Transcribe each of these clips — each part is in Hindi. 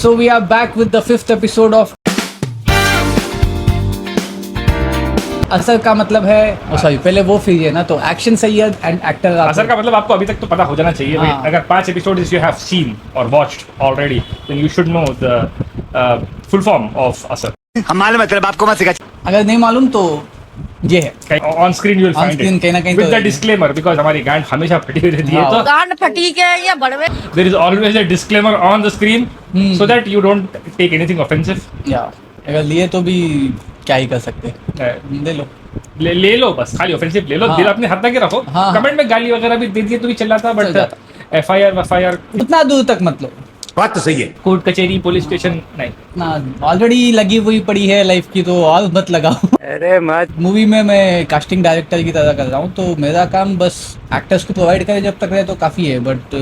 So we are back with the 5th episode of असर का मतलब है सॉरी पहले वो फिर ना तो एक्शन सैयद एंड एक्टर असर का मतलब आपको अभी तक तो पता हो जाना चाहिए भाई। अगर 5 एपिसोड्स यू हैव सीन और watched already then you should know the full form of असर। हम मालूम है तेरे बाप को मत सिखा। अगर नहीं मालूम तो ये है on screen you will find it कहीं ना कहीं विद द डिस्क्लेमर बिकॉज़ हमारी गांड हमेशा फटी हुई रहती है, तो गांड फटी के या बड़वे there is always a disclaimer on the screen so that you don't take anything offensive. या अगर लिए तो भी क्या ही कर सकते ले लो ले लो, बस खाली ऑफेंसिव ले लो। हाँ। दिल अपने हाथ तक रखो। हाँ। कमेंट में गाली वगैरह भी दे दिए तो भी चल जाता, बट एफआईआर उतना दूर तक मत लो। बात तो सही है। कोर्ट कचहरी पुलिस स्टेशन नहीं, ना ऑलरेडी लगी हुई पड़ी है लाइफ की तो और मत लगाओ। अरे मत। मूवी में मैं कास्टिंग डायरेक्टर की तरह कर रहा हूँ तो मेरा काम बस एक्टर्स को प्रोवाइड करे जब तक रहे तो काफ़ी है, बट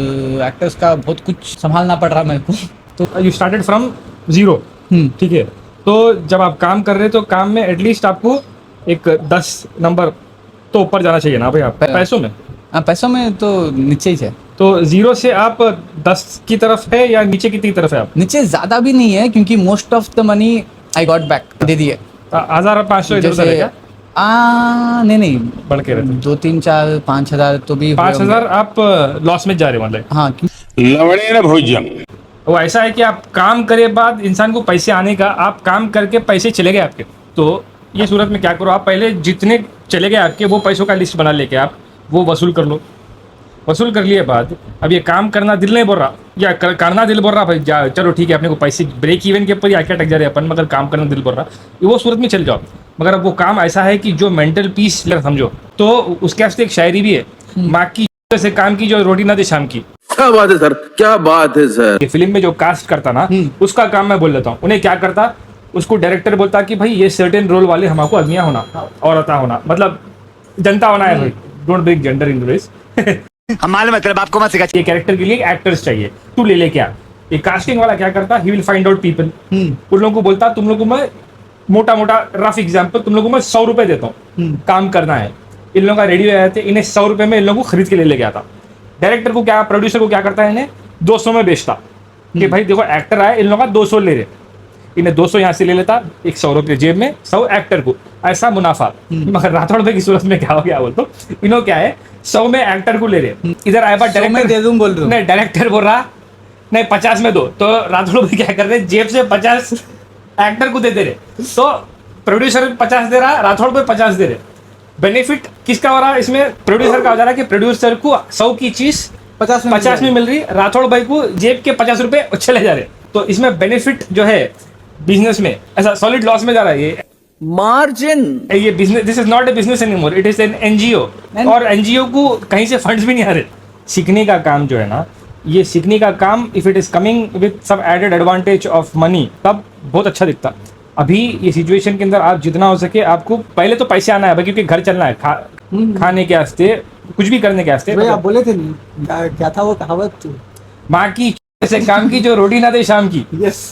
एक्टर्स का बहुत कुछ संभालना पड़ रहा मेरे को। तो यू स्टार्टेड फ्रॉम जीरो, ठीक है। तो जब आप काम कर रहे हो तो काम में एटलीस्ट आपको एक 10 नंबर तो ऊपर जाना चाहिए ना भाई। आप पैसों में पैसों में तो नीचे ही है। तो जीरो से आप 10 की तरफ है या नीचे की तरफ है आप? नीचे ज़्यादा भी नहीं है क्योंकि most of the money I got back दे दिए। 1500 इधर उधर है क्या? नहीं बढ़ के रहते 2 3 4 5 हज़ार तो भी 5000 आप लॉस में जा रहे हो मतलब। हाँ लवड़े न भोजन। वो ऐसा है कि आप काम करे बाद इंसान को पैसे आने का, आप काम करके पैसे चले गए आपके, तो ये सूरत में क्या करो, आप पहले जितने चले गए आपके वो पैसों का लिस्ट बना लेके आप वो वसूल कर लो। वसूल कर लिए बाद अब ये काम करना दिल नहीं बोल रहा या करना दिल बोल रहा भाई चलो ठीक है, अपने को पैसे ब्रेक इवन के ऊपर ही आके अटक जा रहे अपन, मगर काम करना दिल बोल रहा, वो सूरत में चल जाओ। मगर अब वो काम ऐसा है कि जो मेंटल पीस समझो, तो उसके वास्ते एक शायरी भी है, माँ की से काम की जो रोटी ना दे शाम की। क्या बात है सर, क्या बात है सर। ये फिल्म में जो कास्ट करता ना उसका काम मैं बोल देता हूँ। उन्हें क्या करता, उसको डायरेक्टर बोलता कि भाई ये सर्टेन रोल वाले हमको आदमियां होना, औरता होना, मतलब जनता होना है भाई, don't bring gender in this. हम मालूम है तेरे बाप को मत सिखा। ये कैरेक्टर के लिए एक्टर्स चाहिए, तू ले क्या। ये कास्टिंग वाला क्या करता, he will find out people. उन लोगों को बोलता तुम लोगों को मैं मोटा रफ एग्जाम्पल, तुम लोगों को मैं 100 रुपए देता हूँ, काम करना है। इन लोगों का रेडी हो जाते, इन्हें 100 रुपए में इन लोगों को खरीद के ले गया था। डायरेक्टर को क्या, प्रोड्यूसर को क्या करता है, इन्हें 200 में बेचता कि भाई देखो एक्टर आए, इन लोगों का 200 ले रहे, इन्हें 200 यहाँ से ले लेता, 100 रुपये जेब में, 100 एक्टर को, ऐसा मुनाफा। मगर राठौड़ भाई की सूरत में क्या हो गया बोल तो, इन्हों क्या है 100 में एक्टर को ले रहे, इधर आए बात डायरेक्टर दे दूं बोल रहा हूं, नहीं डायरेक्टर बोल रहा नहीं 50 में दो, तो राठौड़ भाई क्या कर रहे, जेब से 50 एक्टर को दे दे रहे, तो प्रोड्यूसर 50 दे रहा, राठौड़ भाई 50 दे रहे। बेनिफिट किसका हो रहा इसमें, प्रोड्यूसर का हो जा रहा है कि प्रोड्यूसर को 100 की चीज 50 में मिल रही, राठौड़ भाई को जेब के 50 रुपए चले जा रहे। तो इसमें बेनिफिट जो है बिजनेस में ऐसा सॉलिड लॉस में जा रहा है। ये मार्जिन, ये business, this is not a business anymore, it is an NGO. और एनजीओ को कहीं से फंड्स भी नहीं आ रहे। सीखने का काम जो है ना, ये सीखने का काम if it is coming with some added advantage of money, तब बहुत अच्छा दिखता। अभी ये सिचुएशन के अंदर आप जितना हो सके, आपको पहले तो पैसे आना है भाई, क्योंकि घर चलना है, खाने के वास्ते, कुछ भी करने के वास्ते। आप बोले थे नहीं क्या था वो कहावत, माँ की से काम की जो रोटी ना दे शाम की। यस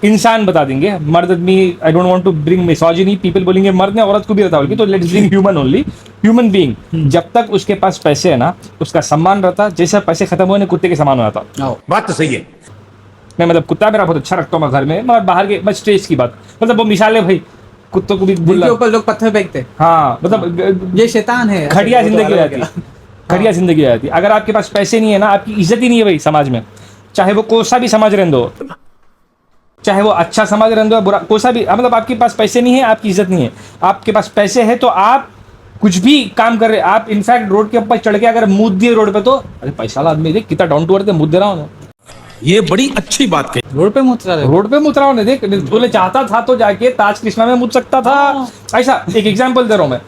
इंसान बता देंगे, मर्द आदमी, I don't want to bring misogyny, people बोलेंगे मर्द ने औरत को भी बता, तो let's bring human only, human being. जब तक उसके पास पैसे है ना, उसका सम्मान रहता, जैसे पैसे खत्म हुए ना कुत्ते के समान हो जाता। बात तो सही है। मैं मतलब कुत्ता मेरा बहुत अच्छा रखता हूँ मैं घर में, मगर बाहर के बस स्टेज की बात, मतलब वो मिसाल है भाई, कुत्तों को भी के ऊपर लोग पत्थर फेंकते, हाँ मतलब ये शैतान है, घटिया जिंदगी हो जाती है, घटिया जिंदगी हो जाती है। अगर आपके पास पैसे नहीं है ना, आपकी इज्जत ही नहीं है भाई समाज में, चाहे वो कोसा भी समाज रहने दो, चाहे वो अच्छा समाज रहने दो, बुरा कोसा भी, मतलब आपके पास पैसे नहीं है, आपकी इज्जत नहीं है। आपके पास पैसे है तो आप कुछ भी काम कर रहे, आप इनफैक्ट रोड के ऊपर चढ़ के अगर मुंह दिए रोड पे, तो अरे पैसा वाला आदमी देख कितना डाउन टू अर्थ मुंह दे रहा हूँ, ये बड़ी अच्छी बात कही। रोड पे मुतरा रहे, रोड पे मुतरा हूँ, देख बोले चाहता था तो जाके ताज कृष्णा में मुझ सकता था। ऐसा एक एग्जाम्पल दे रहा हूँ मैं,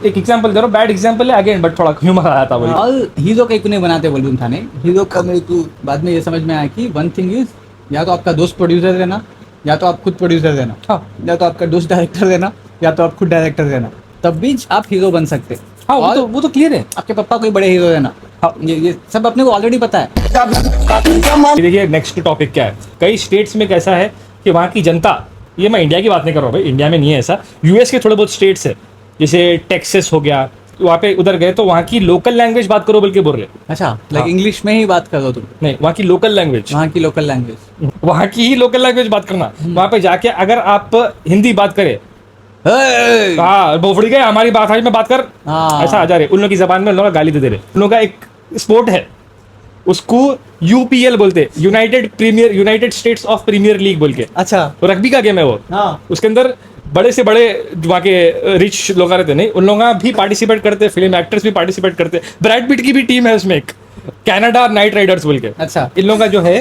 एक एग्जांपल दे रहा हूँ, बैड एग्जांपल है अगेन, बट थोड़ा ह्यूमर आया था बोली। और हीरो का नहीं बनाते बोलूँ था नहीं, हीरो का मेरे को बाद में ये समझ में आया कि वन थिंग इज, या तो आपका दोस्त प्रोड्यूसर देना, या तो आप खुद प्रोड्यूसर देना, या तो आपका दोस्त डायरेक्टर देना, या तो आप खुद डायरेक्टर देना, तब भी आप हीरो बन सकते। हाँ वो तो क्लियर है। आपके पापा कोई बड़े हीरो देना, ये सब अपने को ऑलरेडी पता है। देखिए नेक्स्ट टॉपिक क्या है, कई स्टेट्स में कैसा है कि वहाँ की जनता, ये मैं इंडिया की बात नहीं कर रहा हूँ भाई, इंडिया में नहीं है ऐसा, यूएस के थोड़े बहुत स्टेट्स है, जैसे टेक्सास हो गया, वहाँ पे उधर गए तो वहाँ की लोकल लैंग्वेज बात करो बोल के बोल रहे। अच्छा, हाँ। लाइक इंग्लिश में ही बात करो तुम, नहीं, वहाँ की लोकल लैंग्वेज, वहाँ की लोकल लैंग्वेज। वहाँ की ही लोकल लैंग्वेज बात करना। वहाँ पे जाके अगर आप हिंदी बात करें, हाँ बोफड़ी गए हमारी भाषा में बात कर, हाँ। ऐसा आ जा रहे। उन लोगों की जबान में उन लोग गाली दे रहे। उन लोगों का एक स्पोर्ट है, उसको यूपीएल बोलते, United States of Premier League बोल के। अच्छा, रग्बी का गेम है वो। हाँ। उसके अंदर बड़े से बड़े वहाँ के रिच लोग रहते, नहीं उन लोग भी पार्टिसिपेट करते, फिल्म एक्टर्स भी पार्टिसिपेट करते। ब्रैड पिट की भी टीम है उसमें, एक कनाडा नाइट राइडर्स बोल के। अच्छा। इन लोगों का जो है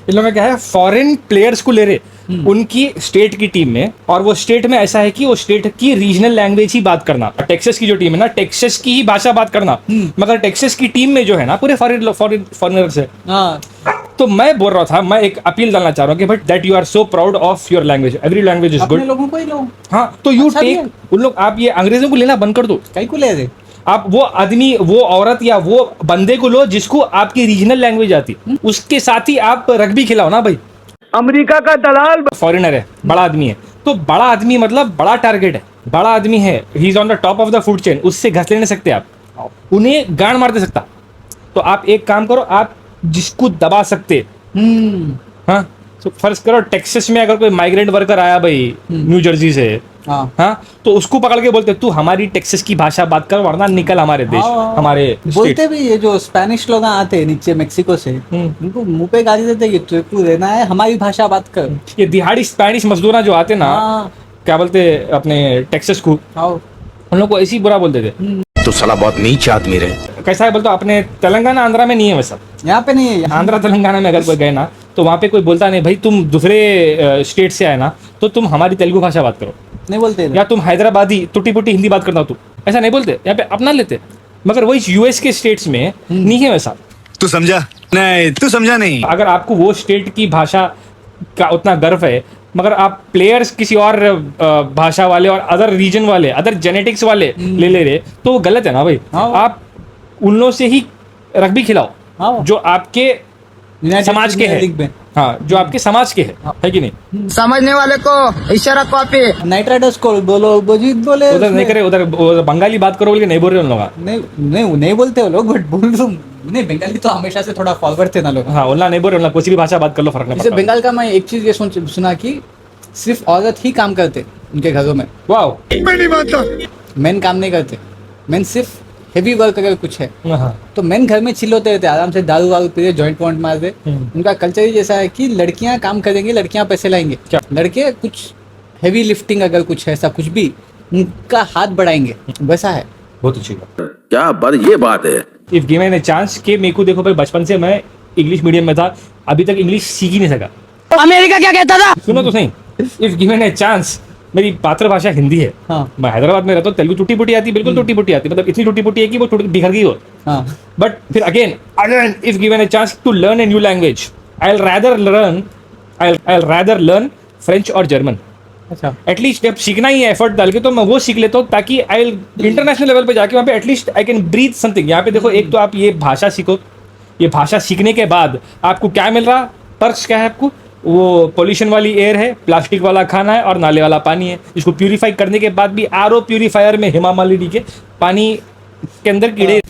इन लोगों का क्या है, फॉरेन प्लेयर्स को ले रहे उनकी स्टेट की टीम में, और वो स्टेट में ऐसा है कि वो स्टेट की रीजनल लैंग्वेज ही बात करना। टेक्सास की जो टीम है ना, टेक्सास की ही भाषा बात करना। मगर टेक्सास की टीम में जो है ना पूरे फॉरेनर्स है। हाँ, तो मैं बोल रहा था, मैं एक अपील डालना चाह रहा हूँ कि but that you are so proud of your language, every language is अपने गुड। लोगों को ही लो, हाँ, तो यू अच्छा भी टेक है। उन लोग, आप ये अंग्रेजों को लेना बंद कर दो। कहीं को ले रहे। आप वो आदमी, वो औरत या वो बंदे को लो जिसको आपकी रीजनल लैंग्वेज आती, उसके साथ ही आप रग्बी खिलाओ ना भाई। अमेरिका का दलाल फॉरेनर है, बड़ा आदमी है, तो बड़ा आदमी मतलब बड़ा टारगेट है, बड़ा आदमी है, he is on the top of the food chain, उससे घस ले नहीं सकते आप, उन्हें गांड मार दे सकता। तो आप एक काम करो, आप जिसको दबा सकते, हाँ, तो फर्ज करो टेक्सास में अगर कोई माइग्रेंट वर्कर आया भाई न्यू जर्सी से, हाँ, हाँ, तो उसको पकड़ के बोलते तू हमारी टेक्सास की भाषा बात कर वरना निकल हमारे देश, हाँ। हमारे बोलते भी, ये जो स्पेनिश लोग आते हैं नीचे मेक्सिको से, उनको मुंह पे गाली देते कि तू रहना है हमारी भाषा बात कर। ये दिहाड़ी स्पेनिश मजदूर जो आते ना, हाँ, क्या बोलते अपने टेक्सास को, आओ। उन लोग को ऐसी बुरा बोलते थे। तो साला बहुत नीच आदमी रहे। कैसा है बोलते अपने तेलंगाना आंध्रा में नहीं है वैसा। यहाँ पे नहीं है, यहाँ आंध्रा तेलंगाना में अगर कोई गए ना तो वहाँ पे कोई बोलता नहीं भाई तुम दूसरे स्टेट से आए ना तो तुम हमारी तेलुगु भाषा बात करो, नहीं बोलते या तुम हैदराबादी टूटी पुटी हिंदी बात करना, तू ऐसा नहीं बोलते, यहाँ पे अपना लेते। मगर वही यूएस के स्टेट्स में नहीं है वैसा। तू समझा नहीं, तू समझा नहीं। अगर आपको वो स्टेट की भाषा का उतना गर्व है, मगर आप प्लेयर्स किसी और भाषा वाले और अदर रीजन वाले, अदर जेनेटिक्स वाले ले रहे, तो वो गलत है ना भाई। हाँ। आप उन लोगों से ही रग्बी खिलाओ हाँ। जो आपके यूनाइटेड समाज के प्रीमियर लीग में। है, हाँ, जो आपके समाज के है कि नहीं। समझने वाले को इशारा कॉपी। नाइट राइडर्स को बोलो, बोजीत बोले उधर नहीं करे, उधर बंगाली बात करो बोल के नहीं बोल रहे उन लोग। नहीं बोलते वो लोग, बट बोल तुम नहीं, बंगाली तो हमेशा से थोड़ा फॉरवर्ड थे ना लोग। हाँ, उल्ला नहीं बोल रहे, कोई भी भाषा बात कर लो, फर्क नहीं जैसे पड़ता। बंगाल का मैं एक चीज ये सुना कि सिर्फ औरत ही काम करते उनके घरों में, वाओ, मैं नहीं मानता। मेन काम नहीं करते। मेन सिर्फ हेवी वर्क अगर कुछ है हाँ, तो मेन घर में चिल होते रहते, आराम से दारू वारू पी रहे, जॉइंट पॉइंट मार रहे। उनका कल्चर ही जैसा है कि लड़कियां काम करेंगी, लड़कियां पैसे लाएंगे, क्या? लड़के कुछ हेवी लिफ्टिंग अगर कुछ है ऐसा कुछ भी उनका हाथ बढ़ाएंगे, वैसा है। बहुत अच्छी बात। क्या बात, ये बात है। इफ गिवन ए चांस कि मेरे को देखो भाई, बचपन से मैं इंग्लिश मीडियम में था, अभी तक इंग्लिश सीख ही नहीं सका। अमेरिका क्या कहता था? सुनो तो सही, इफ गिवन ए चांस, मेरी मातृभाषा हिंदी है, हाँ, मैं हैदराबाद में रहता हूँ, तेलुगु टूटी फूटी आती, बिल्कुल टूटी फूटी आती, मतलब इतनी टूटी फूटी है कि वो बिखर गई हो। हाँ, बट फिर again if given a chance to learn a new language, I will rather learn French और जर्मन। अच्छा, एटलीस्ट जब सीखना ही है एफर्ट डाल के, तो मैं वो सीख लेता हूँ ताकि आई इंटरनेशनल लेवल पे जाके वहाँ पे at least I can breathe something. यहाँ पे देखो, एक तो आप ये भाषा सीखो, ये भाषा सीखने के बाद आपको क्या मिल रहा, पर्क्स क्या है आपको, वो पोल्यूशन वाली एयर है, प्लास्टिक वाला खाना है और नाले वाला पानी है, इसको प्यूरिफाई करने के बाद भी आरओ प्यूरिफायर में हेमा मालिनी के पानी के अंदर कीड़े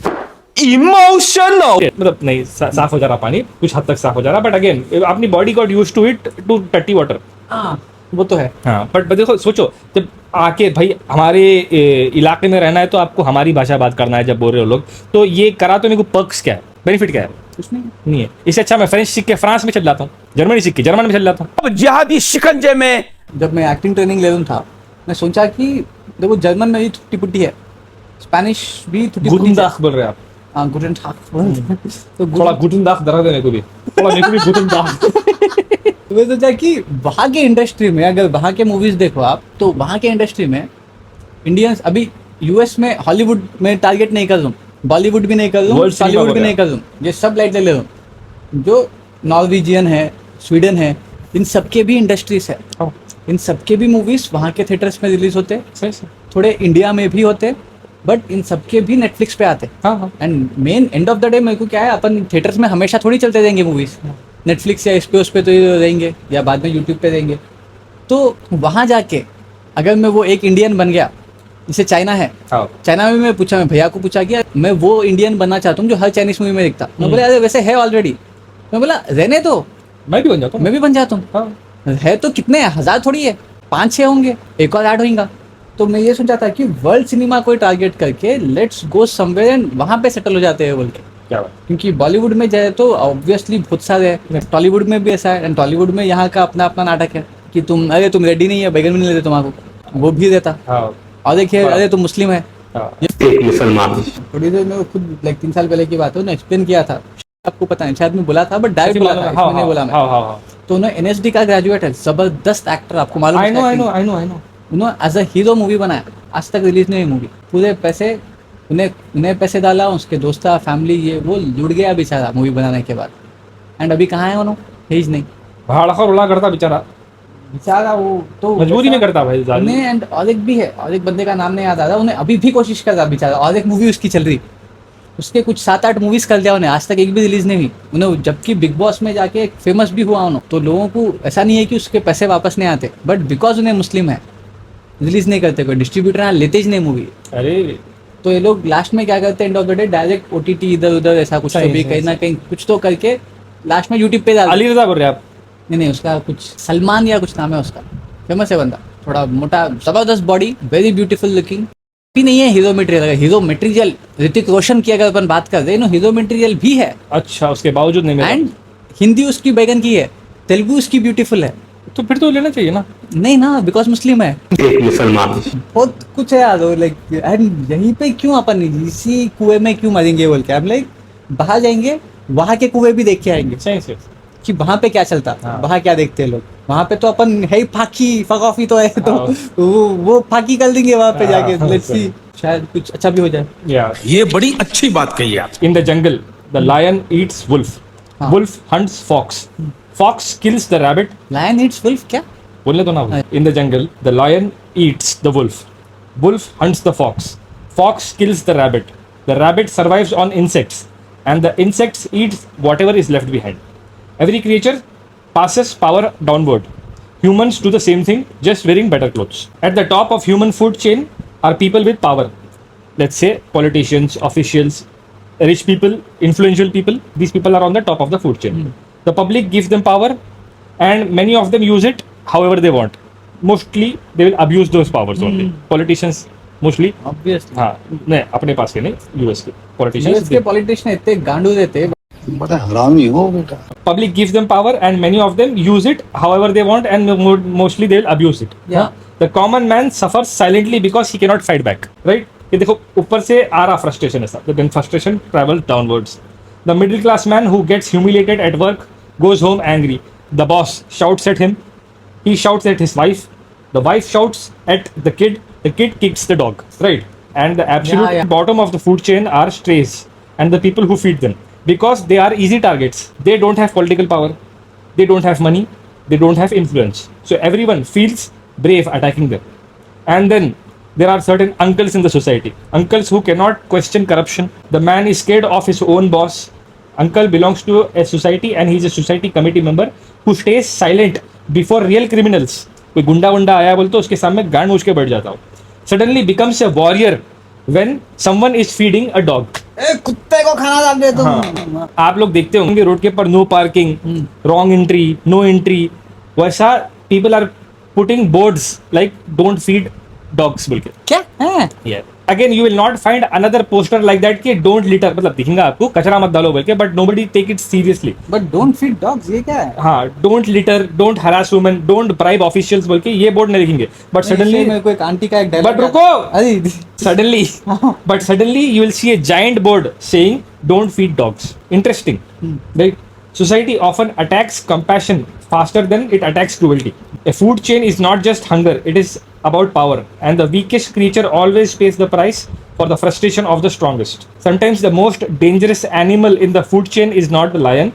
इमोशनल, मतलब नहीं साफ हो जा रहा पानी, कुछ हद तक साफ हो जा रहा, बट अगेन अपनी body got used to it, to टट्टी वाटर। हाँ, वो तो है। हाँ, बट देखो सोचो, जब आके भाई हमारे इलाके में रहना है तो आपको हमारी भाषा बात करना है, जब बोल रहे हो लोग, तो ये करा तो मेरे को पर्क्स क्या है, बेनिफिट क्या है? कुछ नहीं। नहीं है। इससे अच्छा मैं फ्रेंच सीख के फ्रांस में चल जाता हूँ, जर्मनी सीख के जर्मन में चल जाता हूँ। अब जिहादी शिकंजे में। जब मैं एक्टिंग ट्रेनिंग ले रहा था, मैं सोचा कि देखो जर्मन में भी टूटी फूटी है, स्पेनिश भी टूटी फूटी है। गुटनदाख बोल रहे हैं आप? हाँ, गुटन ठाक। तो थोड़ा गुटनदाख दरा देने को भी, थोड़ा मेरे को भी गुटनदाख। तो मैं सोचा कि वहाँ के इंडस्ट्री में, अगर वहाँ के मूवीज देखो आप, तो वहाँ के इंडस्ट्री में इंडियंस, अभी यूएस में हॉलीवुड में टारगेट नहीं कर रहा हूँ, बॉलीवुड भी नहीं कर रहा हूँ, World cinema टॉलीवुड हो भी गया। नहीं कर रहा हूँ, ये सब लाइट ले रहा हूँ। जो नॉर्वेजियन है, स्वीडन है, इन सबके भी इंडस्ट्रीज है, इन सबके भी मूवीज वहाँ के थिएटर्स में रिलीज होते, थोड़े इंडिया में भी होते, बट इन सबके भी नेटफ्लिक्स पे आते। हाँ, and main and of the day मेरे को क्या है, अपन थिएटर्स में हमेशा थोड़ी चलते रहेंगे मूवीज, नेटफ्लिक्स या इस पे तो रहेंगे, या बाद में यूट्यूब पे रहेंगे। तो वहाँ जाके अगर मैं वो एक इंडियन बन गया जैसे चाइना है, हाँ चाइना में मैं पूछा, मैं भैया को पूछा कि मैं वो इंडियन बनना चाहता हूँ जो हर चाइनीज मूवी में दिखता। मैं बोला अरे वैसे है ऑलरेडी। मैं बोला रहने दो, मैं भी बन जाता हूँ। मैं भी बन जाता हूँ। हाँ है तो कितने हैं, 1000 थोड़ी है, 5-6 होंगे, एक और ऐड होगा। तो मैं ये सोचा था कि वर्ल्ड सिनेमा को टारगेट करके लेट्स गो समवेयर एंड वहाँ पे सेटल हो जाते हैं बोल के। क्या बात। क्योंकि बॉलीवुड में जाए तो ऑब्वियसली बहुत सारे हैं, टॉलीवुड में भी ऐसा है, एंड टॉलीवुड में यहाँ का अपना अपना नाटक है कि तुम अरे तुम रेडी नहीं है, बैगन भी नहीं लेते तुम्हारा, वो भी देता। हाँ और देखिए अरे तुम मुस्लिम है, हाँ एक मुसलमान थोड़ी देर में खुद 3 साल पहले की बात है, उन्होंने एक्सप्लेन किया था, आपको पता नहीं, शायद मैं बोला था बट डायरेक्ट बोला था, हाँ इसमें नहीं बोला मैं। हाँ हाँ तो उन्होंने एनएसडी का ग्रेजुएट है, जबरदस्त एक्टर, आपको मालूम है आई नो उसका I know acting? I know I know. उन्होंने एज अ हीरो मूवी बनाया, आज तक रिलीज नहीं हुई मूवी, पूरे पैसे उन्हें पैसे डाला, उसके दोस्त फैमिली ये वो लुट गया बेचारा मूवी बनाने के बाद। एंड अभी कहाँ है उन्होंने, है नहीं भाड़ा का रुला करता बेचारा, बेचारा, वो तो मजबूरी में करता भाई जालिम। उन्हें। एंड और एक भी है, और एक बंदे का नाम नहीं याद आ रहा, उन्हें अभी भी कोशिश कर रहा बेचारा, और एक मूवी उसकी चल रही, उसके कुछ 7-8 मूवीज कर दिया उन्हें, आज तक एक भी रिलीज नहीं हुई उन्हें, जबकि बिग बॉस में जाके फेमस भी हुआ उन्होंने। तो लोगों को ऐसा नहीं है कि उसके पैसे वापस नहीं आते, बट बिकॉज उन्हें मुस्लिम है रिलीज नहीं करते, कोई डिस्ट्रीब्यूटर यहाँ लेते ही नहीं मूवी। अरे तो ये लोग लास्ट में क्या करते हैं, and of the day direct OTT इधर उधर ऐसा कुछ तो सही, भी सही, कहीं ना कहीं कुछ तो करके लास्ट में यूट्यूब पे डाल। अली रजा बोल रहे आप? नहीं, उसका कुछ सलमान या कुछ नाम है उसका, फेमस है बंदा, थोड़ा मोटा, जबरदस्त बॉडी, वेरी ब्यूटीफुल लुकिंग भी नहीं है, hero material. Hero material Hrithik Roshan की अगर अपन बात कर रहे हैं, हीरो मटेरियल भी है, अच्छा उसके बावजूद नहीं मिला। एंड हिंदी उसकी बैगन की है, तेलुगु उसकी ब्यूटीफुल है। तो फिर तो लेना चाहिए ना। नहीं ना, बिकॉज मुस्लिम है, एक मुसलमान बहुत कुछ है यार, लाइक एंड यहीं पे क्यों अपन इसी कुएं में क्यों मरेंगे बोल के, हम लाइक बाहर जाएंगे, वहाँ के कुएं भी देख के आएंगे सही से। कि वहाँ पे क्या चलता, हाँ। वहाँ क्या देखते हैं लोग। वहाँ पे तो अपन है ही फाकी फकॉफी तो है, तो हाँ। वो फाकी कर देंगे वहाँ पे हाँ, जाके, लेट्स सी, शायद कुछ अच्छा भी हो जाए। या ये बड़ी अच्छी बात कही आप। in the jungle the lion eats wolf, हाँ। wolf hunts fox, fox kills the rabbit। Lion eats wolf क्या? बोलने तो ना। in the jungle the lion eats the wolf, wolf hunts the fox, fox kills the rabbit survives on insects, and the insects eats whatever is left behind. Every creature passes power downward. Humans do the same thing, just wearing better clothes. At the top of human food chain are people with power. Let's say politicians, officials, rich people, influential people. These people are on the top of the food chain. The public gives them power, and many of them use it however they want. Mostly they will abuse those powers only. Politicians mostly. Obviously हाँ नहीं अपने पास के नहीं, यूएस के यूएस पॉलिटिशियंस। के पॉलिटिशियन इतने गांडू देते, बड़ा हरामी हो बेटा। Public gives them power and many of them use it however they want, and mostly they will abuse it. Yeah. The common man suffers silently because he cannot fight back. Right? ये देखो ऊपर से आ रहा frustration ऐसा, then frustration travels downwards. The middle class man who gets humiliated at work goes home angry. The boss shouts at him. He shouts at his wife. The wife shouts at the kid. The kid kicks the dog. Right? And the absolute Yeah. bottom of the food chain are strays and the people who feed them. Because they are easy targets. They don't have political power. They don't have money. They don't have influence. So everyone feels brave attacking them. And then there are certain uncles in the society. Uncles who cannot question corruption. The man is scared of his own boss. Uncle belongs to a society and he is a society committee member who stays silent before real criminals. कोई गुंडा वुंडा आया बोल तो उसके सामने गांड उठ के बैठ जाता हूँ. Suddenly becomes a warrior when someone is feeding a dog. कुत्ते को खाना डाल दे तुम। हाँ, आप लोग देखते होंगे रोड के ऊपर no parking, wrong entry, no entry, वैसा people are putting boards like don't feed dogs बोल के। क्या है? Again you will not find another poster like that कि डोंट लिटर, मतलब दिखेगा आपको कचरा मत डालो बोल के, but nobody take it seriously. But don't feed dogs, ये क्या है? हाँ, don't litter, don't harass women, don't bribe officials बोल के ये बोर्ड नहीं लिखेंगे, बट सडनली मेरे को एक आंटी का एक डायलॉग, बट रुको, अरे suddenly you will see a giant board saying don't feed dogs. Interesting. Right? Society often attacks compassion faster than it attacks cruelty. A food chain is not just hunger, it is about power, and the weakest creature always pays the price for the frustration of the strongest. Sometimes the most dangerous animal in the food chain is not the lion,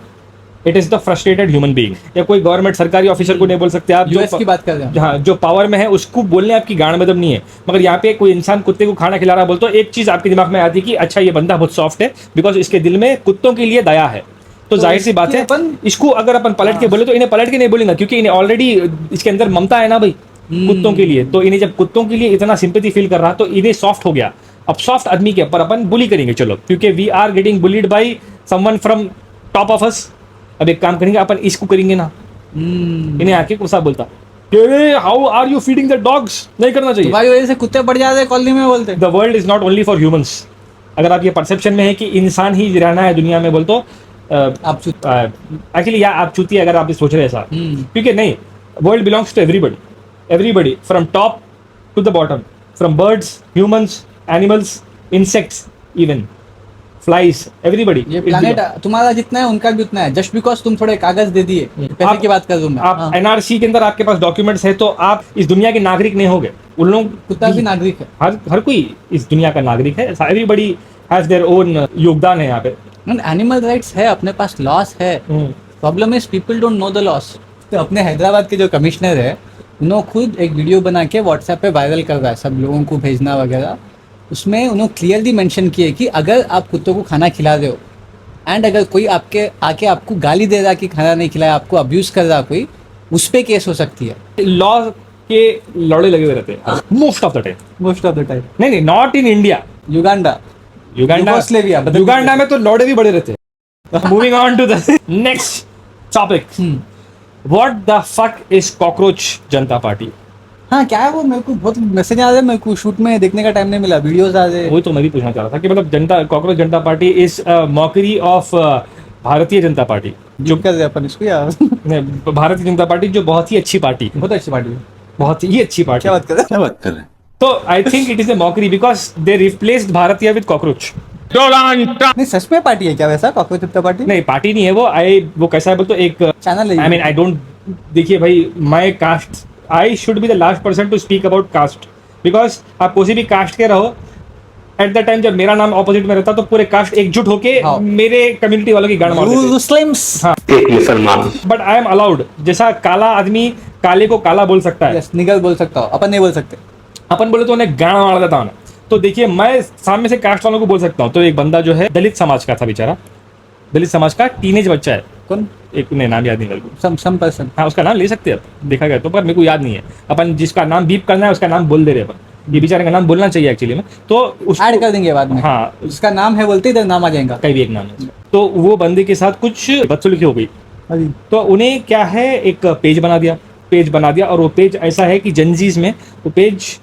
it is the frustrated human being. या कोई गवर्नमेंट सरकारी ऑफिसर को नहीं बोल सकते आप, यूएस की बात कर रहे हैं। हाँ, जो पावर में है उसको बोलने आपकी गांड में दम नहीं है, मगर यहाँ पे कोई इंसान कुत्ते को खाना खिला रहा बोलते हो, एक चीज आपके दिमाग में आती है कि अच्छा ये बंदा बहुत सॉफ्ट है, बिकॉज इसके दिल में कुत्तों के लिए दया है। तो जाहिर सी बात है इसको अगर अपन पलट के बोले तो इन्हें पलट के नहीं बोलेंगे, क्योंकि इन्हें ऑलरेडी इसके अंदर ममता है ना भाई, कुत्तों के लिए। तो इन्हें जब कुत्तों के लिए इतना सिंपैथी फील कर रहा तो इन्हें सॉफ्ट हो गया। अब सॉफ्ट आदमी के ऊपर अपन बुली करेंगे, चलो, क्योंकि we are getting bullied by someone from top of us. अब एक काम करेंगे, अपन इसको करेंगे ना, इन्हें आके गुस्सा बोलता how are you feeding the dogs, नहीं करना चाहिए। तुम्हारी वजह से कुत्ते पड़ जाते हैं कॉलोनी में, बोलते the world is not only for humans. अगर आप ये परसेप्शन में है कि इंसान ही रहना है दुनिया में, बोल तो आप एक्चुअली या आप चूती अगर आप सोच रहे हैं ऐसा, क्योंकि नहीं, world belongs to everybody from top to the bottom, from birds, humans, animals, insects, even flies, everybody. ये प्लैनेट तुम्हारा जितना है उनका भी उतना है, जस्ट बिकॉज तुम थोड़े कागज दे दिए, पैसे की बात कर दूं मैं। आप एनआरसी के अंदर आपके पास डॉक्यूमेंट्स है तो आप इस दुनिया के नागरिक नहीं होगे। उन लोग, कुत्ता भी नागरिक है, हर कोई इस दुनिया का नागरिक है। एवरीबडी हैज देयर ओन योगदान है यहाँ पे। एनिमल राइट्स है, अपने पास लॉस है। Problem is people don't know the loss. तो अपने हैदराबाद के जो कमिश्नर है, उन्होंने खुद एक वीडियो बना के व्हाट्सएप पे वायरल कर रहा है, सब लोगों को भेजना वगैरह। उसमें उन्होंने क्लियरली मेंशन किया कि अगर आप कुत्तों को खाना खिला रहे हो एंड अगर कोई आपके आके आपको गाली दे रहा कि खाना नहीं खिलाया, आपको अब्यूज कर रहा कोई, उस पे केस हो सकती है। लॉ के लड़े लगे हुए रहते हैं मोस्ट ऑफ द टाइम। नहीं, not in India. Uganda Uganda में तो लौड़े भी बड़े रहते हैं। Moving on to the next topic, what the fuck is cockroach Janata party? हाँ, क्या है वो? मेरे को बहुत मैसेज आ रहे हैं, मेरे को शूट में देखने का टाइम नहीं मिला, वीडियोस आ रहे हैं। वही तो मैं भी पूछना चाह रहा था कि मतलब cockroach Janata party is mockery of Bharatiya Janata party, जो कर रहे हैं अपन इसको यार। भारतीय जनता पार्टी जो बहुत ही अच्छी पार्टी, बहुत अच्छी पार्टी है, बहुत ही अच्छी पार्टी। क्या बात कर रहे हैं? तो I think it is a mockery because they replaced भारतीय विद कॉकरोच। नहीं, सच में पार्टी है क्या वैसा कॉकरोच जनता पार्टी? नहीं, पार्टी नहीं है वो कैसा है बोलते एक चैनल है। आई मीन आई डोंट, देखिए भाई, my caste, I should be the last person to speak about caste, because आप किसी भी कास्ट के रहो, एट द टाइम जब मेरा नाम ऑपोजिट में रहता तो पूरे कास्ट एकजुट होके मेरे कम्युनिटी वालों की गाड़ मारते थे। मुस्लिम्स। हाँ, एक मुसलमान। बट आई एम अलाउड, जैसा काला आदमी काले को काला बोल सकता है, यस, निगल बोल सकता हो, अपन नहीं बोल सकते। अपन बोले तो उन्हें गाड़ मार देता हूँ। तो देखिए, मैं सामने से कास्ट वालों को बोल सकता हूँ। तो एक बंदा जो है दलित समाज का था, बेचारा दलित समाज का टीनेज बच्चा है, कौन? एक ने नाम याद नहीं मेरे को, सम पर्सन। हाँ, उसका नाम ले सकते हैं देखा गया तो, पर मेरे को याद नहीं है। अपन जिसका नाम बीप करना है उसका नाम बोल दे रहे अपन, ये बेचारे का नाम बोलना चाहिए एक्चुअली में, तो उसको ऐड कर देंगे बाद में। हाँ, उसका नाम है बोलते इधर नाम आ जाएगा, कहीं भी एक नाम है। तो वो बंदे के साथ कुछ बदसलूकी हो गई, तो उन्हें क्या है, एक पेज बना दिया और वो पेज ऐसा है कि जनजीज में वो पेज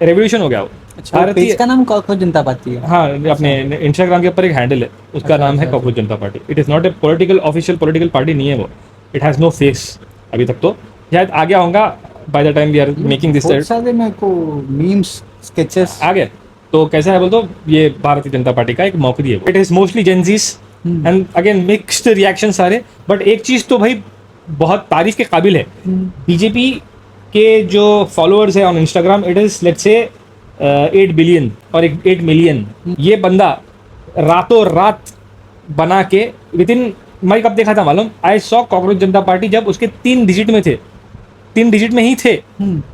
रेवोल्यूशन हो गया। वो अच्छा, पेज का नाम कॉकरोच जनता पार्टी है। हाँ, अपने इंस्टाग्राम के ऊपर एक हैंडल है, उसका नाम है cockroach Janata party. It is not a official political party नहीं है वो, इट हैज नो फेस अभी तक। तो शायद आगे होगा by the time we are making this. बहुत सारे मेरे को मीम्स स्केचेस आ गए। तो कैसा है बोल तो, ये भारतीय जनता पार्टी का एक मॉकरी है। It is mostly Gen Zs and again mixed reaction सारे। बट एक चीज तो भाई बहुत तारीफ के काबिल है, बीजेपी के जो फॉलोअर्स है on Instagram, it is let's say 8 billion और 8 मिलियन। ये बंदा रातों रात बना के विद इन, मैं कब देखा था मालूम, I saw cockroach Janata party जब उसके 3 डिजिट में थे, 3 डिजिट में ही थे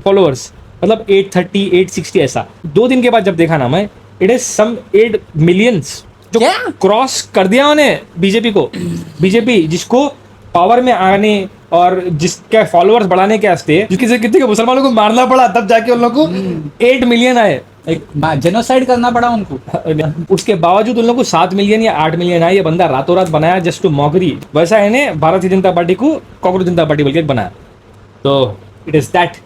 फॉलोअर्स, मतलब 830 860 ऐसा। 2 दिन के बाद जब देखा ना मैं, इट इज सम 8 मिलियंस जो क्रॉस कर दिया उन्हें बीजेपी को। बीजेपी जिसको पावर में आने और जिसके फॉलोअर्स बढ़ाने के वास्ते कितने के मुसलमानों को मारना पड़ा, तब जाके उन लोगों को 8 मिलियन आए, एक जेनोसाइड करना पड़ा उनको। उसके बावजूद उन लोगों को 7 मिलियन या 8 मिलियन आए। ये बंदा रातों रात बनाया जस्ट टू मॉकरी। वैसा इन्हें भारतीय जनता पार्टी को कॉकरोच जनता पार्टी बोल के बनाया। तो इट इज दैट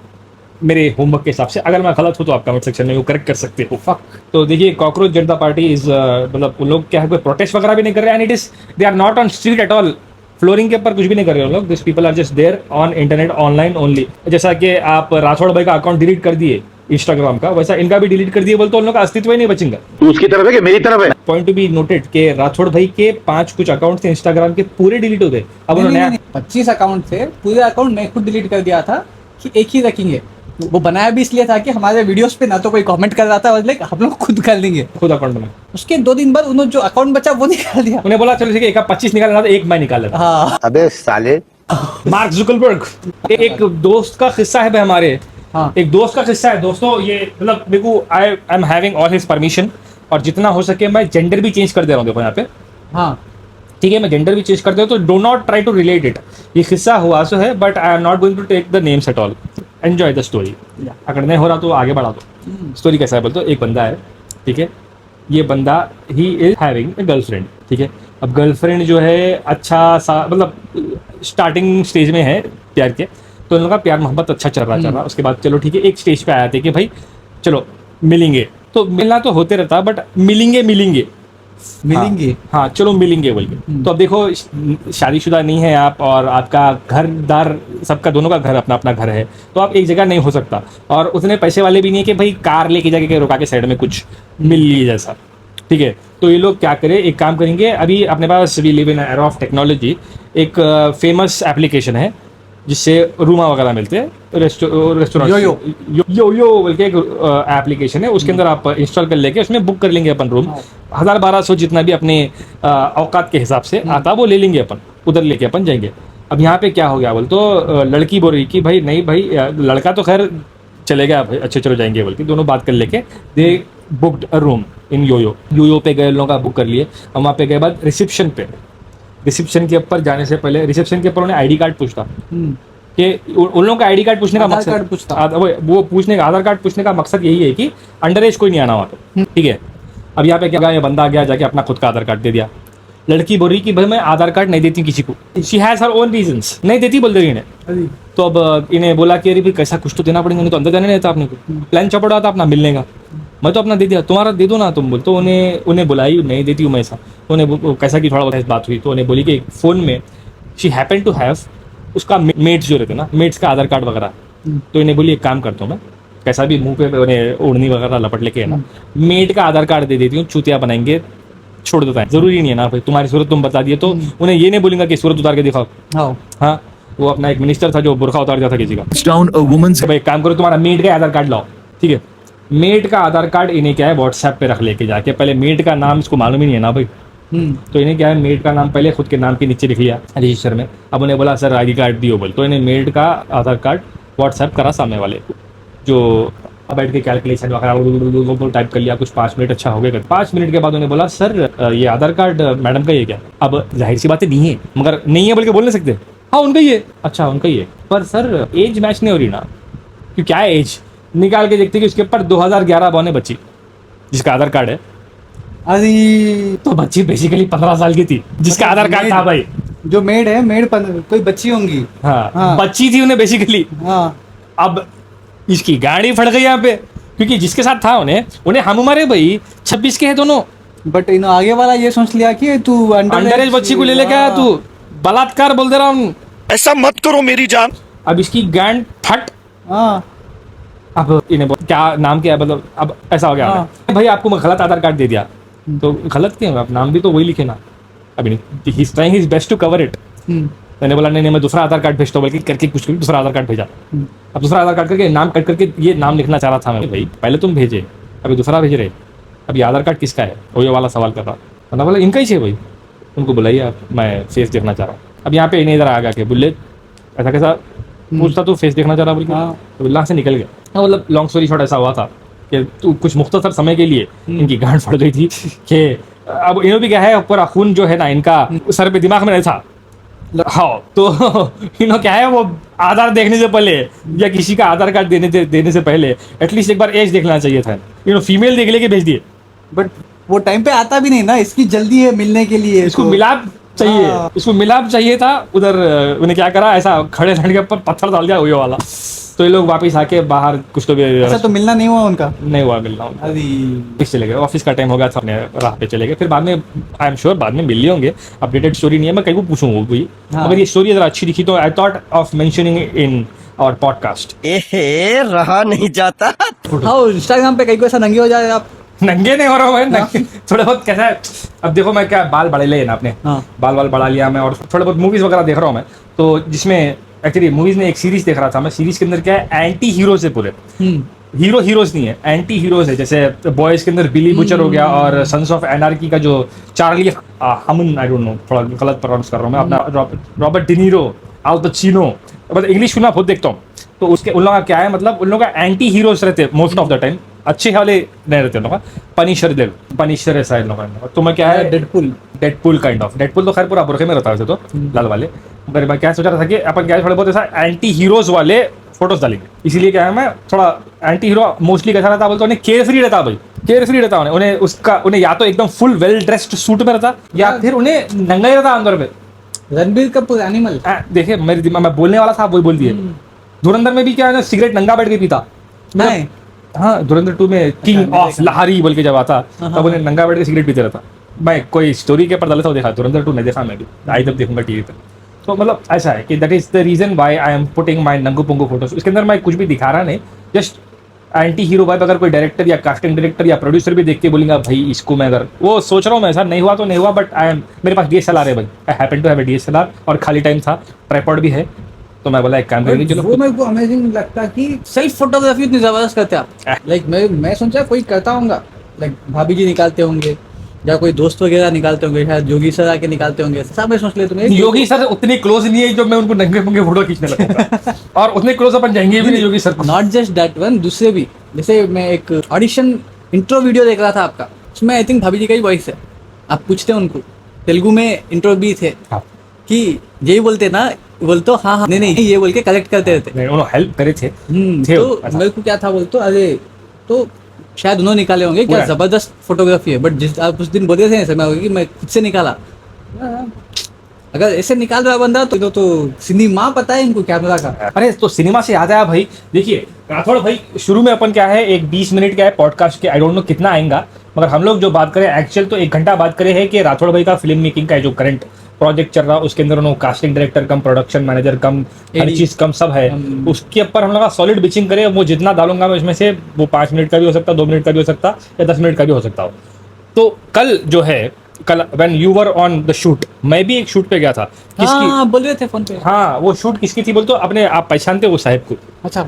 मेरे होमवर्क के हिसाब से। अगर मैं गलत हूँ तो आप कमेंट सेक्शन में वो करेक्ट कर सकते हो। फक। तो देखिए, कॉकरोच जनता पार्टी इज मतलब उन लोग क्या है, कोई प्रोटेस्ट वगैरह भी नहीं कर रहे हैं, and it is they are not on street at all, flooring के ऊपर कुछ भी नहीं कर रहे हो लोग। This people are just there on internet, online only. जैसा कि आप राठौड़ भाई का अकाउंट डिलीट कर दिए इंस्टाग्राम का, वैसा इनका भी डिलीट कर दिए, बोलते उन लोग का अस्तित्व ही नहीं बचेगा। तू उसकी तरफ है कि मेरी तरफ है? पॉइंट टू बी नोटेड के राठौड़ भाई के 5 कुछ अकाउंट थे इंस्टाग्राम के, पूरे डिलीट हो गए। अब उन्होंने 25 अकाउंट थे, पूरे अकाउंट मैं खुद डिलीट कर दिया था कि एक ही रखेंगे। वो बनाया भी इसलिए था कि हमारे वीडियोस पे ना तो कोई कमेंट कर रहा था, लाइक हम लोग खुद कर लेंगे, खुद अकाउंट बना। उसके 2 दिन बाद उन्होंने जो अकाउंट बचा वो निकाल दिया। उन्हें बोला चलो ठीक है, एक 25 निकालना था, एक मैं निकाल लेता। हाँ, अबे साले। मार्क जुकरबर्ग एक दोस्त का किस्सा है भाई हमारे। हाँ, एक दोस्त का किस्सा है दोस्तों। ये मतलब मेरे को I am having all his permission, और जितना हो सके मैं जेंडर भी चेंज कर दे रहा हूँ। देखो यहाँ पे, हाँ ठीक है, मैं जेंडर भी चेंज कर दे रहा हूँ, तो do not try to relate it. ये किस्सा हुआ सो है, but I am not going to take the names at all. Enjoy the story. अगर नहीं हो रहा तो आगे बढ़ा दो। स्टोरी कैसा है बोलते, एक बंदा है, ठीक है, ये बंदा he is having a girlfriend, ठीक है। अब गर्लफ्रेंड जो है अच्छा सा मतलब स्टार्टिंग स्टेज में है प्यार के, तो उन लोगों का प्यार मोहब्बत अच्छा चल रहा। उसके बाद चलो ठीक है, एक स्टेज पे आया थे कि भाई चलो मिलेंगे, तो मिलना तो होते रहता, बट मिलेंगे हाँ चलो मिलेंगे बोल के। तो अब देखो शादीशुदा नहीं है आप, और आपका घरदार सबका दोनों का घर अपना अपना घर है, तो आप एक जगह नहीं हो सकता, और उतने पैसे वाले भी नहीं है कि भाई कार लेके जाके रुका के साइड में कुछ मिल लीजिए जैसा, ठीक है। तो ये लोग क्या करें, एक काम करेंगे, अभी अपने पास we live in era of technology, एक फेमस एप्लीकेशन है जिससे रूमा वगैरह मिलते हैं, रेस्टोरेंट यो बोल के एक एप्लीकेशन है, उसके अंदर आप इंस्टॉल कर लेके उसमें बुक कर लेंगे अपन रूम, 1000-1200 जितना भी अपने औकात के हिसाब से आता वो ले लेंगे अपन, उधर लेके अपन जाएंगे। अब यहाँ पे क्या हो गया बोल तो लड़की बोल रही कि भाई नहीं भाई, लड़का तो खैर चलेगा भाई, अच्छे चलो जाएंगे बोल के दोनों बात कर लेके they booked a room in OYO पे गए, लोगों का बुक कर लिए। और वहाँ पे गए बाद रिसेप्शन के ऊपर जाने से पहले रिसेप्शन के ऊपर उन्हें आईडी कार्ड पूछता कि उन लोगों का आईडी कार्ड पूछने का मकसद वो पूछने का आधार कार्ड पूछने का मकसद यही है कि अंडर एज कोई नहीं आना वहाँ पे, ठीक है। अब यहाँ पे क्या गया, ये बंदा गया जाके अपना खुद का आधार कार्ड दे दिया। लड़की बोल रही कि भाई मैं आधार कार्ड नहीं देती किसी को, she has her own reasons, नहीं देती बोल रही इन्हें। तो अब इन्हें बोला कि अरे भाई कैसा कुछ तो देना पड़ेगा, नहीं तो अंदर जाने नहीं था आपने को, प्लान चपड़ा था अपना मिलने का, मैं तो अपना दे दिया, तुम्हारा दे दो ना तुम बोल। तो उन्हें बुलाई, नहीं देती हूँ मैं ऐसा। उन्हें कैसा कि थोड़ा बहुत बात हुई, तो उन्हें बोली कि फ़ोन में शी हैपन टू हैव उसका मेट्स जो रहते ना, मेट्स का आधार कार्ड वगैरह। तो इन्हें बोली एक काम करता हूँ मैं, कैसा भी मुंह पे उन्हें ओढ़नी वगैरह लपट लेके है ना, मेट का आधार कार्ड दे देती हूँ, चूतिया बनाएंगे, छोड़ देता है, जरूरी नहीं है ना भाई तुम्हारी सूरत तुम बता दिए तो उन्हें ये नहीं बोलेंगे कि सूरत उतार के दिखाओ। हाँ वो अपना एक मिनिस्टर था जो बुरखा उतार दिया था किसी का, भाई एक काम करो तुम्हारा मेट का आधार कार्ड लाओ, ठीक है। मेट का आधार कार्ड इन्हें क्या है व्हाट्सएप पे रख लेके जाके, पहले मेट का नाम इसको मालूम ही नहीं है ना भाई, तो इन्हें क्या है मेट का नाम पहले खुद के नाम के नीचे लिख लिया रजिस्टर में। अब उन्हें बोला सर आईडी कार्ड दियो बोल, तो इन्हें मेट का आधार कार्ड व्हाट्सएप करा सामने वाले, जो बैठ के कैलकुलेशन वगैरह टाइप कर लिया, कुछ 5 मिनट अच्छा हो गया। 5 मिनट के बाद उन्हें बोला सर ये आधार कार्ड मैडम का ही है क्या? अब जाहिर सी बात है नहीं है, मगर नहीं है बोल के बोल नहीं सकते, हाँ उनका ही है, अच्छा उनका ही है, पर सर एज मैच नहीं हो रही ना, क्यों क्या है एज, निकाल के देखते कि उसके ऊपर 2011 बॉर्न है बच्ची जिसका आधार कार्ड है। अरे तो बच्ची बेसिकली 15 साल की थी जिसका आधार कार्ड था भाई, जो मेड है मेड कोई बच्ची होंगी, हाँ बच्ची थी उन्हें बेसिकली। अब इसकी गाड़ी फट गई यहाँ पे, क्योंकि जिसके साथ था उन्हें हम मारे भाई 26 के हैं दोनों, बट इन आगे वाला ये सोच लिया कि तू अंडर एज बच्ची को ले लेके आया, तू बलात्कार बोल दे रहा हूँ, ऐसा मत करो मेरी जान। अब इसकी गांड फट। अब इन्हें क्या नाम क्या है, मतलब अब ऐसा हो गया भाई आपको मैं गलत आधार कार्ड दे दिया, तो गलत क्यों, आप नाम भी तो वही लिखे ना। अभी नहीं he is trying his best to cover it. मैंने बोला नहीं मैं दूसरा आधार कार्ड भेजता हूँ, बल्कि करके कुछ दूसरा आधार कार्ड भेजा। अब दूसरा आधार कार्ड करके नाम कट करके ये नाम लिखना चाह रहा था मैं, भाई पहले तुम भेजे अभी दूसरा भेज रहे, अब ये आधार कार्ड किसका है, वो ये वाला सवाल कर रहा। मैंने बोला इनका ही चाहिए भाई, उनको बुलाइए आप, मैं फेस देखना चाह रहा हूँ। अब यहाँ पे इन्हें इधर आ गया कि बुल्ले ऐसा कैसा पूछता तू फेस देखना चाह रहा बोल के, तो से निकल गया। मतलब लॉन्ग स्टोरी शॉर्ट ऐसा हुआ था कि तू कुछ मुख्तसर समय के लिए इनकी गांड फट गई थी कि अब इन्हों भी क्या है पूरा खून जो है ना इनका सर पे दिमाग में नहीं था। हाँ तो इन्हों क्या है वो आधार देखने से पहले या किसी का आधार कार्ड देने से पहले एटलीस्ट एक बार एज देखना चाहिए था। इन्हों फीमेल देख लेके भेज दिए, बट वो टाइम पे आता भी नहीं ना, इसकी जल्दी है मिलने के लिए, इसको मिलाप चाहिए, इसको मिलाप चाहिए था। उधर उन्हें क्या करा, ऐसा खड़े लड़के पर पत्थर डाल दिया हुए वाला, तो ये लोग वापस आके बाहर कुछ तो भी अच्छा तो मिलना नहीं हुआ उनका, नहीं हुआ मिलना। ऑफिस चले गए, ऑफिस का टाइम हो गया था, अपने राह पे चले गए। फिर बाद में आई एम श्योर बाद में मिल लिए होंगे, अपडेटेड स्टोरी नहीं है, मैं कहीं को पूछूंगा कोई, अगर ये स्टोरी अगर अच्छी दिखी तो I thought of mentioning in our podcast. एहे रहा नहीं जाता। हाँ इंस्टाग्राम पे कहीं को ऐसा नंगे हो जाए आप। नंगे नहीं हो रहा हूँ मैं, थोड़ा बहुत कैसा है, अब देखो मैं क्या बाल बढ़े लिए ना अपने, बाल बढ़ा लिया मैं, और थोड़ा बहुत मूवीज वगैरह देख रहा हूँ मैं, तो जिसमें एक्चुअली मूवीज में एक सीरीज देख रहा था मैं, सीरीज के अंदर क्या है एंटी हीरोज है पूरे, हीरोज नहीं है, एंटी हीरोज है। जैसे बॉयज के अंदर बिली बुचर हो गया, और सन्स ऑफ एनार्की का जो चार्ली हमन, आई डोंट नो थोड़ा गलत प्रोनाउंस कर रहा हूँ मैं अपना, रॉबर्ट डिनीरो, अल पचिनो, मतलब इंग्लिश फिल्म बहुत देखता हूँ, तो उसके उन लोगों का क्या है, मतलब उन लोगों का एंटी हीरोज रहते मोस्ट ऑफ द टाइम, अच्छे वाले नहीं रहते लोग। पनिशर ऐसा है लोगों का, तो मैं क्या है डेडपुल काइंड ऑफ, डेडपुल तो खैर पूरा बुरखे में रहता है वैसे तो लाल वाले, मगर मैं क्या सोचा था कि अपन क्या थोड़े बहुत ऐसा एंटी हीरोज वाले फोटोज डालेंगे। इसीलिए क्या है, मैं थोड़ा एंटी हीरो मोस्टली कैसा रहता बोलते उन्हें केयर फ्री रहता भाई, केयर फ्री रहता उन्हें या तो एकदम फुल वेल ड्रेस्ड सूट में रहता या फिर उन्हें नंगा ही रहता अंदर पे। रणबीर कपूर एनिमल। देखिए मेरे दिमाग में बोलने वाला था, वही बोल दिए। धुरंधर में भी क्या है ना, सिगरेट नंगा बैठ के पीता। नहीं हाँ, धुरंधर 2 में किंग ऑफ लहारी बोल के जब आता तब उन्हें नंगा बैठ के सिगरेट पीते रहता। मैं कोई स्टोरी के ऊपर डाला था वो देखा, धुरंधर 2 नहीं देखा मैं भी, आई जब देखूंगा टीवी पे। तो मतलब ऐसा है कि that is the reason why I am putting my नंगू पुंगू फोटोज। इसके अंदर मैं कुछ भी दिखा रहा नहीं, जस्ट एंटी हीरो वाइब। अगर कोई डायरेक्टर या कास्टिंग डायरेक्टर या प्रोड्यूसर भी देख के बोलेंगे भाई इसको मैं, अगर वो सोच रहा हूँ मैं, ऐसा नहीं हुआ तो नहीं हुआ, बट मेरे पास DSLR है भाई, I happen to have a DSLR और खाली टाइम था, ट्राइपॉड भी है, तो मैं बोला एक काम करेंगे चलो। वो मेरे को अमेजिंग लगता कि सेल्फ फोटोग्राफी इतनी जबरदस्त करते आप। लाइक मैं सोचा कोई करता होगा, लाइक भाभी जी निकालते होंगे या कोई दोस्त वगैरह निकालते होंगे, शायद योगी सर आके निकालते होंगे, सब मैं सोच लेता हूँ योगी सर उतने क्लोज नहीं है जो मैं उनको नंगे पुंगे फोटो खींचने लगूंगा और उतने क्लोज अपन जाएंगे भी नहीं योगी सर को। नॉट जस्ट दैट वन, दूसरे भी। जैसे मैं एक ऑडिशन इंट्रो वीडियो देख रहा था आपका, उसमें आई थिंक भाभी जी का ही वॉइस है। आप पूछते हैं उनको, तेलुगु में इंट्रो भी थे हाँ। कि यही बोलते ना, बोलते हाँ हाँ नहीं ये बोल के कलेक्ट करते रहते। उन्होंने हेल्प करे थे तो मेरे को क्या था बोलते, अरे तो शायद उन्होंने निकाले होंगे, क्या जबरदस्त फोटोग्राफी है। बट जिस आप उस दिन बोले थे मैं कि मैं खुद से निकाला। अगर ऐसे निकाल रहा बंदा तो सिनेमा पता है इनको कैमरा का। अरे तो सिनेमा से याद आया भाई, देखिए राठौड़ भाई, शुरू में अपन क्या है एक 20 मिनट का है पॉडकास्ट के, आई डोंट नो कितना आएगा, मगर हम लोग जो बात करें एक्चुअल तो 1 घंटा बात करें है कि राठौड़ भाई का फिल्म मेकिंग का जो करंट प्रोजेक्ट चल रहा, उसके अंदर उन्होंने कास्टिंग डायरेक्टर कम, प्रोडक्शन मैनेजर कम, हर चीज कम सब है, उसके ऊपर हम लोग सॉलिड बिचिंग करें। वो जितना डालूंगा मैं उसमें से, वो 5 मिनट का भी हो सकता, 2 मिनट का भी हो सकता या 10 मिनट का भी हो सकता हो। तो कल जो है, कल when you were on the shoot, मैं भी एक शूट पे गया था। किसकी बोल रहे थे फोन पे? हाँ, वो शूट किसकी थी बोलते, अपने आप पहचानते हो साहब को? अच्छा,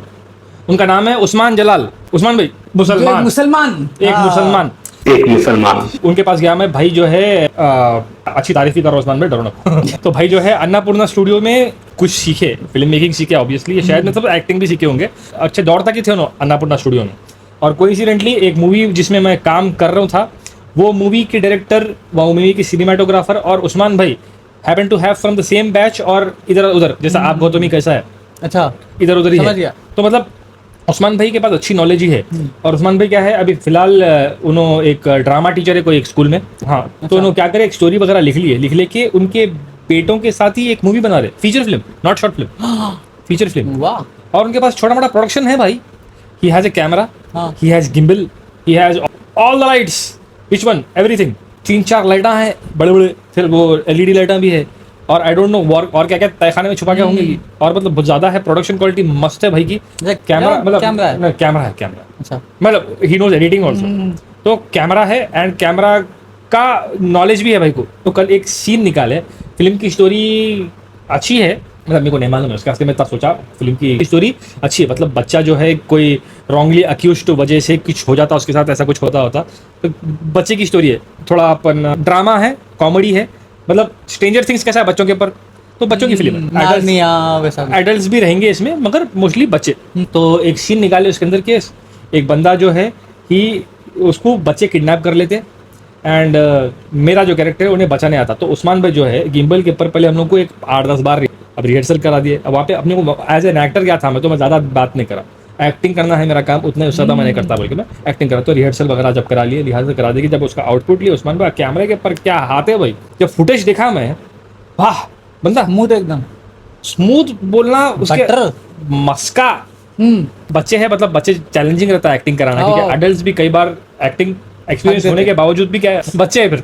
उनका नाम है उस्मान जलाल। उस्मान भाई मुसलमान, एक मुसलमान उनके पास गया मैं। भाई जो है अच्छी तारीफ ही कर रहा हूँ उस्मान भाई, डरो ना। तो भाई जो है अन्नापूर्णा स्टूडियो में कुछ सीखे, फिल्म मेकिंग सीखे ऑब्वियसली, शायद मतलब एक्टिंग भी सीखे होंगे, अच्छे दौर तक ही थे उन्होंने अन्नापूर्णा स्टूडियो में। और कोइंसिडेंटली एक मूवी जिसमें मैं काम कर रहा था, वो मूवी के डायरेक्टर, वो मूवी की सिनेमाटोग्राफर और उस्मान भाई happen to have from the same batch, और इधर उधर जैसा आप गौतमी कैसा है, अच्छा इधर उधर ही है। तो मतलब उस्मान भाई के पास अच्छी नॉलेज ही है। और उस्मान भाई क्या है, अभी फिलहाल उन्होंने एक ड्रामा टीचर है कोई एक स्कूल में, हाँ। तो उन्होंने क्या करे, एक स्टोरी वगैरह लिख लेके उनके बेटों के साथ ही एक मूवी बना रहे, feature film, not short film, feature film. वाह। और उनके पास छोटा मोटा प्रोडक्शन है भाई। He has a camera, he has gimbal, he has all the lights, which one, everything. 3-4 लाइटां हैं बड़े बड़े, फिर वो LED लाइटां भी है, और आई डोंट नो और क्या क्या तहखाने में छुपा के होंगे। और मतलब बहुत ज्यादा है, प्रोडक्शन क्वालिटी मस्त है भाई की। कैमरा मतलब कैमरा है, अच्छा, मतलब ही नोज एडिटिंग ऑल्सो। तो कैमरा है एंड कैमरा का नॉलेज भी है भाई को। तो कल एक सीन निकाले, फिल्म की स्टोरी अच्छी है, मतलब मेरे को नहीं मालूम है उसके वास्ते मैं तब सोचा फिल्म की स्टोरी अच्छी है। मतलब बच्चा जो है कोई रॉन्गली अक्यूज्ड वजह से कुछ हो जाता उसके साथ, ऐसा कुछ होता तो बच्चे की स्टोरी है, थोड़ा अपन ड्रामा है, कॉमेडी है, मतलब स्ट्रेंजर थिंग्स कैसा है बच्चों के ऊपर, तो बच्चों की फिल्म है। एडल्ट्स भी रहेंगे इसमें मगर मोस्टली बच्चे। तो एक सीन निकाले उसके अंदर के, एक बंदा जो है कि उसको बच्चे किडनैप कर लेते एंड मेरा जो कैरेक्टर है उन्हें बचाने आता। तो उस्मान भाई जो है गिम्बल के ऊपर पहले हम लोग को एक 8-10 बार अब रिहर्सल करा दिए। अब वहाँ पे अपने को एज एन एक्टर गया था मैं, तो मैं ज़्यादा बात नहीं करा, एक्टिंग करना है मेरा काम, उतना ज़्यादा मैं नहीं करता बोल के मैं एक्टिंग करा। तो रिहर्सल वगैरह जब करा लिए, रिहर्सल करा दी, जब उसका आउटपुट लिया उस्मान भाई कैमरे के ऊपर क्या हाथ है भाई, जब फुटेज देखा मैं, वाह बंदा स्मूथ, एकदम स्मूथ बोलना, उसके मस्का। बच्चे हैं, मतलब बच्चे चैलेंजिंग रहता है एक्टिंग कराना, ठीक है। एडल्ट्स भी कई बार एक्टिंग एक्सपीरियंस होने के बावजूद भी क्या है, बच्चे हैं फिर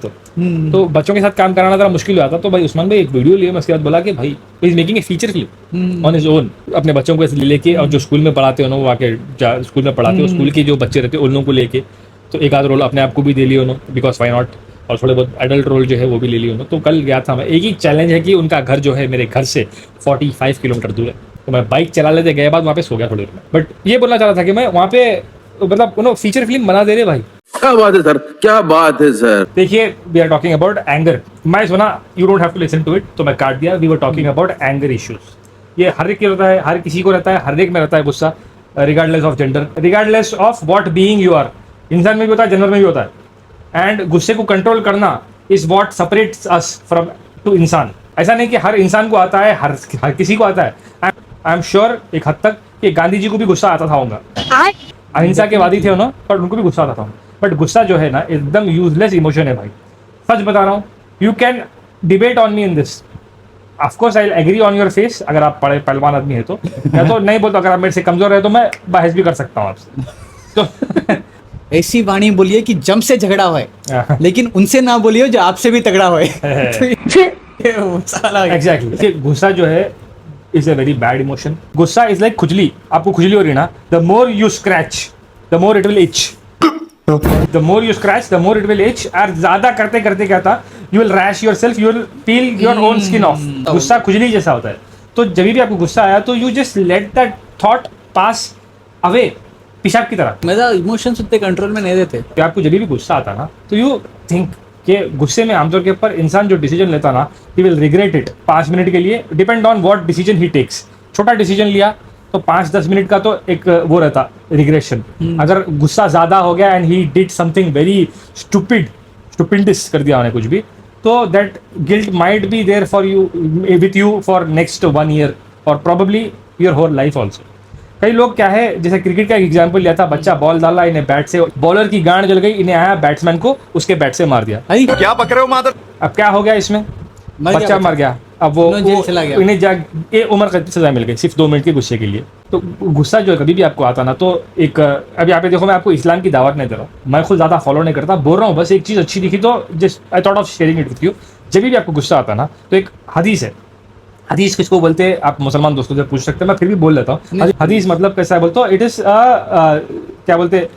तो बच्चों के साथ काम कराना जरा मुश्किल हो जाता। तो भाई उस्मान भाई एक वीडियो लिए, मैं उसके बाद बोला कि भाई is making a feature film on his own, अपने बच्चों को ऐसे लेके, और जो स्कूल में पढ़ाते हो ना वो आके स्कूल में पढ़ाते हो, स्कूल के जो बच्चे रहते हैं उन लोगों को लेके, तो एक आध रोल अपने आप को भी दे लिया उन्होंने, बिकॉज वाई नॉट, और थोड़े बहुत एडल्ट रोल जो है वो भी ले लिया उन्होंने। तो कल गया था मैं, एक ही चैलेंज है कि उनका घर जो है मेरे घर से 45 किलोमीटर दूर है, तो मैं बाइक चला लेते गए, बाद वहाँ पे सो गया थोड़ी देर में। बट ये बोलना चाह रहा था कि मैं वहाँ पे मतलब उन्होंने फीचर फिल्म बना दे रहे भाई। क्या बात है सर, क्या बात है सर। देखिए we are talking about anger, मैं सुना you don't have to listen to it, तो मैं काट दिया। We were talking about anger issues, ये हर एक रहता है, हर किसी को रहता है, हर एक में रहता है गुस्सा, regardless of gender, regardless of what being you are. इंसान में भी होता है, जानवर में भी होता है, एंड गुस्से को कंट्रोल करना is what separates us from to इंसान। ऐसा नहीं कि हर इंसान को आता है, हर किसी को आता है। आई एम श्योर एक हद तक कि कि गांधी जी को भी गुस्सा आता था होगा, अहिंसा के वादी थे उन्होंने, पर उनको भी गुस्सा आता था। बट गुस्सा जो है ना एकदम यूजलेस इमोशन है भाई, सच बता रहा हूँ। You can debate on me in this, of course I agree on your face, अगर आप पढ़े पहलवान आदमी है तो, या तो नहीं बोलता, अगर आप मेरे से कमजोर है तो मैं बहस भी कर सकता हूँ आपसे। तो ऐसी वाणी बोलिए कि जम से झगड़ा होए, लेकिन उनसे ना बोलिए जो आपसे भी तगड़ा होए। एग्जैक्टली, गुस्सा जो है is a very bad emotion. गुस्सा इज लाइक खुजली, आपको खुजली हो रही है ना, the more you scratch the more it will etch, the more you scratch the more it will etch. और ज्यादा करते करते क्या था, you will rash your self, you will feel your own skin of. गुस्सा खुजली जैसा होता है। तो जब भी आपको गुस्सा आया तो you just let that thought pass away, पेशाब की तरह। मेरा इमोशंस उतने कंट्रोल में नहीं देते। कि आपको जब भी गुस्सा आता ना तो यू थिंक कि गुस्से में आमतौर के ऊपर इंसान जो डिसीजन लेता ना, he will regret it 5 minute के लिए, depend on what decision he takes. छोटा डिसीजन लिया तो 5-10 मिनट का तो एक वो रहता रिग्रेशन। अगर गुस्सा ज्यादा हो गया and he did something very stupidities कर दिया उन्हें कुछ भी, तो that guilt might be there for you, with you for next 1 year और probably your whole life also. कई लोग क्या है, जैसे क्रिकेट का एग्जांपल लिया था, बच्चा बॉल डाला, इन्हें बैट से, बॉलर की गांड जल गई, इन्हें आया बैट्समैन को उसके बैट से मार दिया। क्या पक रहे हो मादर? अब क्या हो गया इसमें, बच्चा मर गया। अब वो जेल चला गया। इन्हें उम्र कैद की सजा मिल गई सिर्फ 2 मिनट के गुस्से के लिए। तो गुस्सा जो है कभी भी आपको आता ना, तो एक अभी यहाँ पे देखो, मैं आपको इस्लाम की दावत नहीं दे रहा हूँ, मैं खुद ज्यादा फॉलो नहीं करता, बोल रहा हूँ बस एक चीज अच्छी दिखी तो just I thought of sharing it with you. जब भी आपको गुस्सा आता ना तो एक हदीस है, हदीस किसको बोलते हैं आप मुसलमान दोस्तों से पूछ सकते हैं, मैं फिर भी बोल लेता हूँ। हदीस मतलब कैसा है बोलते हो, इट इज क्या बोलते हैं,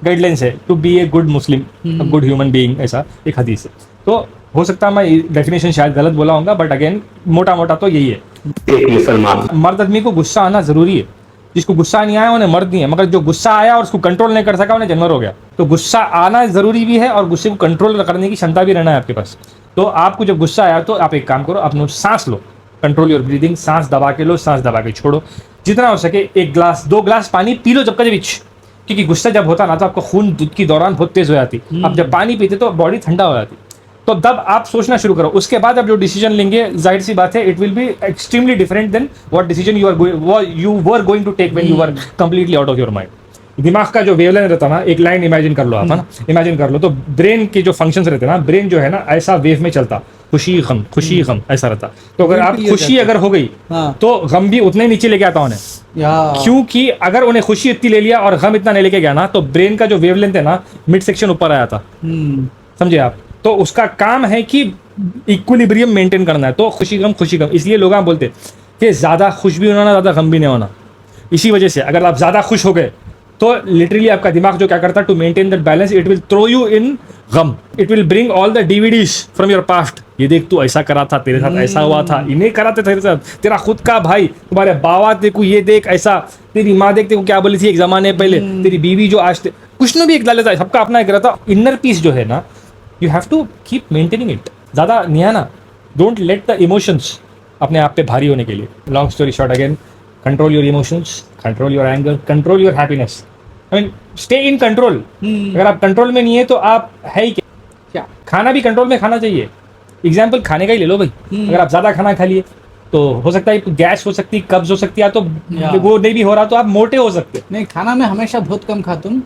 गाइडलाइंस है to be a good Muslim, good human being, ऐसा एक हदीस है। तो हो सकता है मैं डेफिनेशन शायद गलत बोला होगा, बट अगेन मोटा मोटा तो यही है। एक मुसलमान मर्द आदमी को गुस्सा आना जरूरी है, जिसको गुस्सा नहीं आया उन्हें मर्द नहीं है, मगर जो गुस्सा आया और उसको कंट्रोल नहीं कर सका उन्हें जानवर हो गया। तो गुस्सा आना जरूरी भी है और गुस्से को कंट्रोल करने की क्षमता भी रहना है आपके पास। तो आपको जब गुस्सा आया तो आप एक काम करो, अपने सांस लो, कंट्रोल योर ब्रीदिंग, सांस दबा के लो, सांस दबा के छोड़ो, जितना हो सके 1 ग्लास 2 ग्लास पानी पी लो जब कभी, क्योंकि गुस्सा जब होता ना तो आपका खून दूध की दौरान बहुत तेज हो जाती, अब जब पानी पीते तो बॉडी ठंडा हो जाती। तो तब आप सोचना शुरू करो, उसके बाद आप जो डिसीजन लेंगे जाहिर सी बात है it will be extremely different than what decision you were going to take when you were completely out of your mind. दिमाग का जो वेवलेंथ रहता ना, एक लाइन इमेजिन कर लो आप, है ना, इमेजिन कर लो, तो ब्रेन के जो फंक्शंस रहते हैं ना, ब्रेन जो है ना ऐसा वेव में चलता, खुशी गम ऐसा रहता। तो अगर आप खुशी अगर हो गई तो गम भी उतने ही नीचे लेके आता उन्हें, क्योंकि अगर उन्हें खुशी इतनी ले लिया और गम इतना नहीं लेके गया ना, तो ब्रेन का जो वेवलेंथ है ना मिड सेक्शन ऊपर आया था, समझे आप। तो उसका काम है कि इक्विलिब्रियम मेंटेन करना है। तो खुशी गम, इसलिए लोग बोलते कि ज्यादा खुश भी होना ना, ज्यादा गम भी नहीं होना। इसी वजह से अगर आप ज्यादा खुश हो गए तो लिटरली आपका दिमाग जो क्या करता है, to maintain that balance it will throw you in गम, it will bring all the DVDs from your past. ये देख तू ऐसा करा था, तेरे साथ ऐसा हुआ था, इन्हें करा था तेरे साथ, तेरा खुद का भाई, तुम्हारे बाबा देखो ये देख ऐसा, तेरी माँ देख देखो क्या बोली थी एक जमाने पहले, तेरी बीवी जो आज कुछ न भी एक डाल लेता है, सबका अपना एक रहता। इनर पीस जो है ना, you have to keep maintaining it, ज्यादा नहीं आना, डोंट लेट द इमोशंस अपने आप पे भारी होने के लिए। Long story short again, control your emotions, control your anger, control your happiness, I mean stay in control. अगर आप कंट्रोल में नहीं है तो आप है ही क्या। खाना भी कंट्रोल में खाना चाहिए। एग्जाम्पल खाने का ही ले लो भाई, अगर आप ज्यादा खाना खा लिए तो हो सकता है गैस हो सकती है, कब्ज हो सकती है, तो वो नहीं भी हो रहा तो आप मोटे हो सकते। नहीं, खाना में हमेशा बहुत कम खाता हूँ,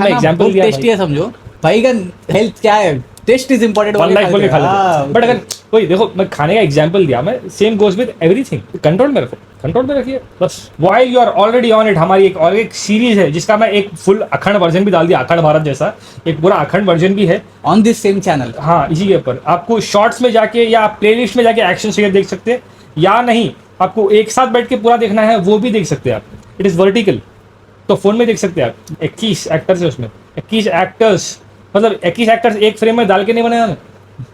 एग्जाम्पल टेस्टी है समझो भाई का, हेल्थ क्या है, टेस्ट इज इम्पोर्टेंट, बट अगर कोई देखो, मैं खाने का एग्जांपल दिया, मैं same goes with everything, control में रखो, कंट्रोल में रखिए बस। While you are already on it, हमारी एक सीरीज है जिसका मैं एक फुल अखंड वर्जन भी डाल दिया, अखंड भारत जैसा एक पूरा अखंड वर्जन भी है ऑन दिस सेम चैनल। हाँ, इसी के ऊपर आपको शॉर्ट्स में जाके या प्लेलिस्ट में जाके एक्शन फिगर देख सकते हैं, या नहीं आपको एक साथ बैठ के पूरा देखना है वो भी देख सकते हैं आप। इट इज वर्टिकल, तो फोन में देख सकते हैं आप। 21 एक्टर्स है उसमें, 21 एक्टर्स, मतलब 21 एक्टर्स एक फ्रेम में डाल के नहीं बनाया ना,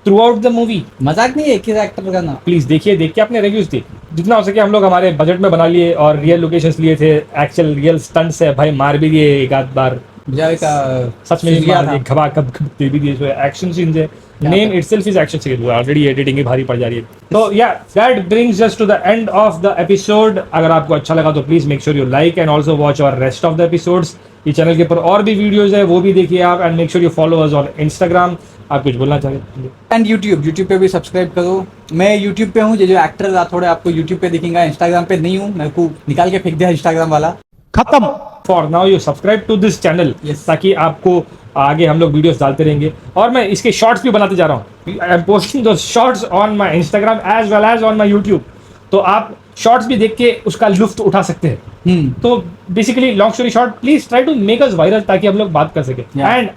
थ्रू आउट द मूवी। मजाक नहीं है 21 एक्टर का ना, प्लीज देखिए, देख के अपने रिव्यूज दिए, जितना हो सके हम लोग हमारे बजट में बना लिए और रियल लोकेशंस लिए थे, एक्चुअल रियल स्टंट्स है भाई, मार भी दिए एक आध बार, विजय का सच में सूझ गया मार था। दिए, घबा कब दे भी दिए, जो एक्शन सीन्स है, name itself is action scene, already editing ही भारी पड़ जा रही है। तो या that brings us to the end of the episode. अगर आपको अच्छा लगा तो please make sure you like and also watch our rest of the episodes. ये चैनल के ऊपर और भी वीडियोज है, वो भी देखिए आप, and make sure you follow us on Instagram. आप कुछ बोलना चाहेंगे? एंड यूट्यूब पे भी सब्सक्राइब करो। मैं यूट्यूब पे हूँ, ये जो एक्टर थोड़े आपको यूट्यूब पे दिखेगा, इंस्टाग्राम पे नहीं हूँ, मेरे को निकाल के फेंक दिया इंस्टाग्राम वाला। खत्म। For now you subscribe to this channel, Yes. ताकि आपको आगे हम लोग वीडियोस डालते रहेंगे। और मैं इसके शॉर्ट्स भी बनाते जा रहा हूँ। आई एम पोस्टिंग दो shorts on my Instagram as well as on my YouTube, तो आप शॉर्ट्स भी देख के उसका लुफ्त उठा सकते हैं। तो basically long story short, please try to make us viral, ताकि हम लोग बात कर सके। Yeah. And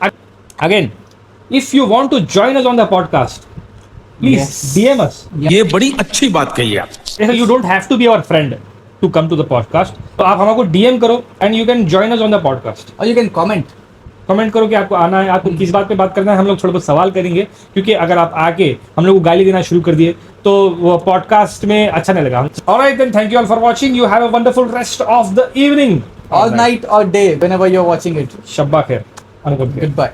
again, if you want to join us on the podcast, please Yes. DM us. ये बड़ी अच्छी बात कही आप। You don't have to be our friend to come to the podcast, तो आप हमको DM करो and you can join us on the podcast. और यू कैन कमेंट करो कि आपको आना है, आपको किस बात पे बात करना है। हम लोग थोड़ा बहुत सवाल करेंगे, क्योंकि अगर आप आके हम लोग को गाली देना शुरू कर दिए तो वो पॉडकास्ट में अच्छा नहीं लगा। Alright then, thank you all for watching. You have a wonderful rest of the evening, all night और day whenever you are watching it. शब्बा खैर। Good bye.